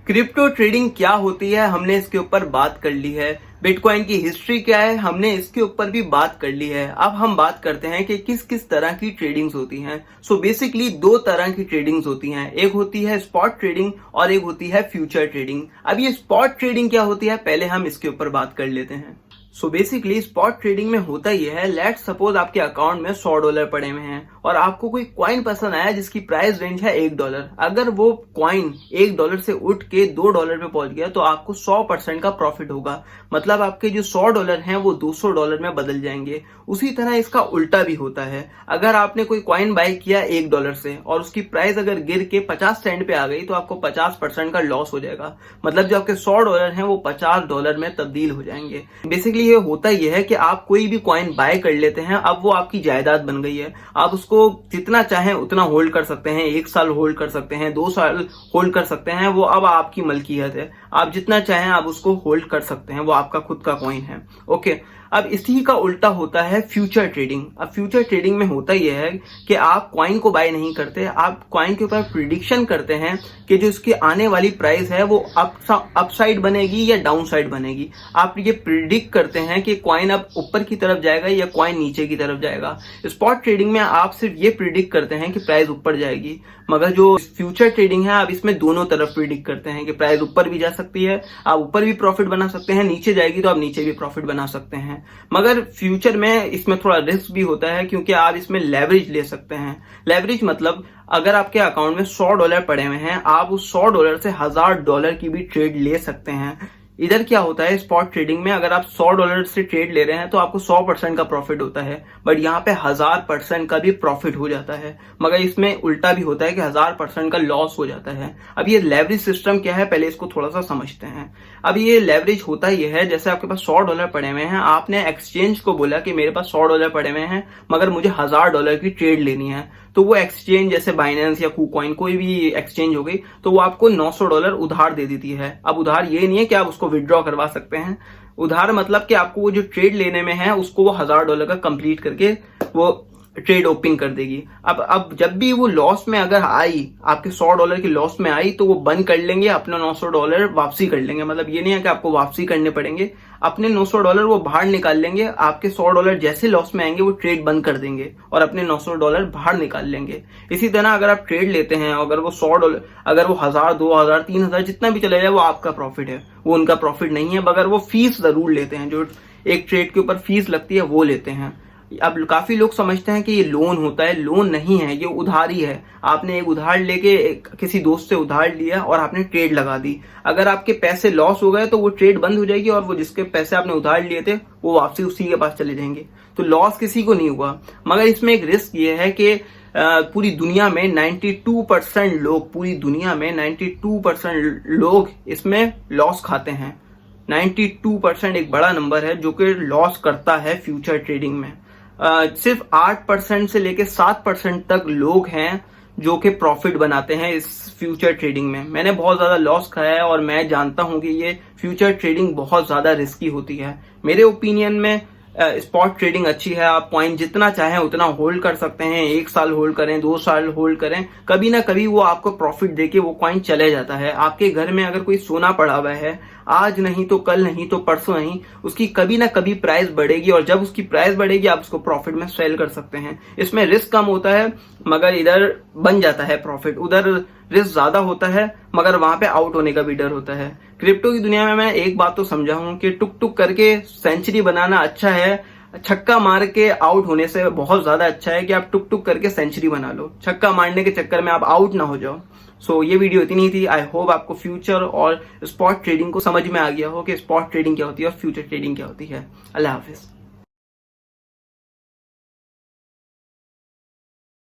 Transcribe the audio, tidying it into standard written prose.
Crypto trading क्या होती है हमने इसके ऊपर बात कर ली है। बिटकॉइन की हिस्ट्री क्या है हमने इसके ऊपर भी बात कर ली है। अब हम बात करते हैं कि किस किस तरह की ट्रेडिंग्स होती हैं। सो बेसिकली दो तरह की ट्रेडिंग्स होती हैं, एक होती है स्पॉट ट्रेडिंग और एक होती है फ्यूचर ट्रेडिंग। अब ये स्पॉट ट्रेडिंग क्या होती है पहले हम इसके ऊपर बात कर लेते हैं। सो बेसिकली स्पॉट ट्रेडिंग में होता यह है, लेट्स सपोज आपके अकाउंट में $100 पड़े हुए हैं और आपको कोई कॉइन पसंद आया जिसकी प्राइस रेंज है $1। अगर वो कॉइन $1 से उठ के $2 पे पहुंच गया तो आपको 100% का प्रॉफिट होगा। मतलब आपके जो $100 हैं वो $200 में बदल जाएंगे। उसी तरह इसका उल्टा भी होता है। अगर आपने कोई कॉइन बाय किया $1 से और उसकी प्राइस अगर गिर के 50 सेंट पे आ गई तो आपको 50% का लॉस हो जाएगा। मतलब जो आपके $100 हैं वो $50 में तब्दील हो जाएंगे। बेसिकली ये होता यह है कि आप कोई भी कॉइन बाय कर लेते हैं, अब वो आपकी जायदाद बन गई है। आप उसको जितना चाहें उतना होल्ड कर सकते हैं, 1 साल होल्ड कर सकते हैं, 2 साल होल्ड कर सकते हैं, वो अब आपकी मलकियत है। आप जितना चाहें आप उसको होल्ड कर सकते हैं, वो आपका खुद का कॉइन है। ओके, अब इसी का उल्टा होता है फ्यूचर ट्रेडिंग। अब फ्यूचर ट्रेडिंग में होता यह है कि आप कॉइन को बाय नहीं करते, आप कॉइन के ऊपर प्रिडिक्शन करते हैं कि जो इसकी आने वाली प्राइस है वो अपसाइड बनेगी या डाउन साइड बनेगी। आप ये प्रिडिक्ट करते हैं कि कॉइन अब ऊपर की तरफ जाएगा या कॉइन नीचे की तरफ जाएगा। स्पॉट ट्रेडिंग में आप सिर्फ ये प्रिडिक्ट करते हैं कि प्राइस ऊपर जाएगी, मगर जो फ्यूचर ट्रेडिंग है आप इसमें दोनों तरफ प्रिडिक्ट करते हैं कि प्राइस ऊपर भी जा सकती है, आप ऊपर भी प्रॉफिट बना सकते हैं, नीचे जाएगी तो आप नीचे भी प्रॉफिट बना सकते हैं। मगर फ्यूचर में इसमें थोड़ा रिस्क भी होता है क्योंकि आप इसमें लेवरेज ले सकते हैं। लेवरेज मतलब अगर आपके अकाउंट में $100 पड़े हुए हैं, आप उस $100 से $1000 की भी ट्रेड ले सकते हैं। इधर क्या होता है स्पॉट ट्रेडिंग में, अगर आप $100 से ट्रेड ले रहे हैं तो आपको 100% का प्रॉफिट होता है, बट यहाँ पे 1000% का भी प्रॉफिट हो जाता है। मगर इसमें उल्टा भी होता है कि 1000% का लॉस हो जाता है। अब ये लेवरेज सिस्टम क्या है पहले इसको थोड़ा सा समझते हैं। अब ये लेवरेज होता ये है, जैसे आपके पास $100 पड़े हुए हैं, आपने एक्सचेंज को बोला कि मेरे पास $100 पड़े हुए हैं मगर मुझे $1000 की ट्रेड लेनी है, तो वो एक्सचेंज जैसे बाइनेंस या KuCoin कोई भी एक्सचेंज हो गई तो वो आपको $900 उधार दे देती है। अब उधार ये नहीं है कि आप उसको विड्रॉ करवा सकते हैं, उधार मतलब कि आपको वो जो ट्रेड लेने में है उसको वो $1000 का कंप्लीट करके वो ट्रेड ओपनिंग कर देगी। अब जब भी वो लॉस में अगर आई, आपके $100 की लॉस में आई तो वो बंद कर लेंगे, अपने $900 वापसी कर लेंगे। मतलब ये नहीं है कि आपको वापसी करने पड़ेंगे, अपने $900 वो बाहर निकाल लेंगे। आपके $100 जैसे लॉस में आएंगे वो ट्रेड बंद कर देंगे और अपने $900 बाहर निकाल लेंगे। इसी तरह अगर आप ट्रेड लेते हैं, अगर वो $100 अगर वो 1000, 2000, 3000 जितना भी चले जाए वो आपका प्रॉफिट है, वो उनका प्रॉफिट नहीं है। मगर वो फीस जरूर लेते हैं, जो एक ट्रेड के ऊपर फीस लगती है वो लेते हैं। अब काफी लोग समझते हैं कि ये लोन होता है, लोन नहीं है, ये उधारी है। आपने एक उधार लेके किसी दोस्त से उधार लिया और आपने ट्रेड लगा दी। अगर आपके पैसे लॉस हो गए तो वो ट्रेड बंद हो जाएगी और वो जिसके पैसे आपने उधार लिए थे वो वापसी उसी के पास चले जाएंगे। तो लॉस किसी को नहीं हुआ। मगर इसमें एक रिस्क ये है कि पूरी दुनिया में 92% लोग, पूरी दुनिया में 92% लोग इसमें लॉस खाते हैं। 92% एक बड़ा नंबर है जो कि लॉस करता है फ्यूचर ट्रेडिंग में। सिर्फ 8% से लेके 7% तक लोग हैं जो कि प्रॉफिट बनाते हैं इस फ्यूचर ट्रेडिंग में। मैंने बहुत ज्यादा लॉस खाया है और मैं जानता हूं कि ये फ्यूचर ट्रेडिंग बहुत ज्यादा रिस्की होती है। मेरे ओपिनियन में स्पॉट ट्रेडिंग अच्छी है। आप पॉइंट जितना चाहें उतना होल्ड कर सकते हैं, 1 साल होल्ड करें, 2 साल होल्ड करें, कभी ना कभी वो आपको प्रॉफिट देके वो कॉइन चले जाता है। आपके घर में अगर कोई सोना पड़ा हुआ है, आज नहीं तो कल नहीं तो परसों नहीं, उसकी कभी ना कभी प्राइस बढ़ेगी और जब उसकी प्राइस बढ़ेगी आप उसको प्रॉफिट में सेल कर सकते हैं। इसमें रिस्क कम होता है मगर इधर बन जाता है प्रॉफिट, उधर रिस्क ज्यादा होता है मगर वहां पे आउट होने का भी डर होता है। क्रिप्टो की दुनिया में मैं एक बात तो समझा हूं कि टुक टुक करके सेंचुरी बनाना अच्छा है, छक्का मार के आउट होने से बहुत ज्यादा अच्छा है कि आप टुक टुक करके सेंचुरी बना लो, छक्का मारने के चक्कर में आप आउट ना हो जाओ। सो ये वीडियो इतनी थी। आई होप आपको फ्यूचर और स्पॉट ट्रेडिंग को समझ में आ गया हो कि स्पॉट ट्रेडिंग क्या होती है और फ्यूचर ट्रेडिंग क्या होती है। अल्लाह हाफिज।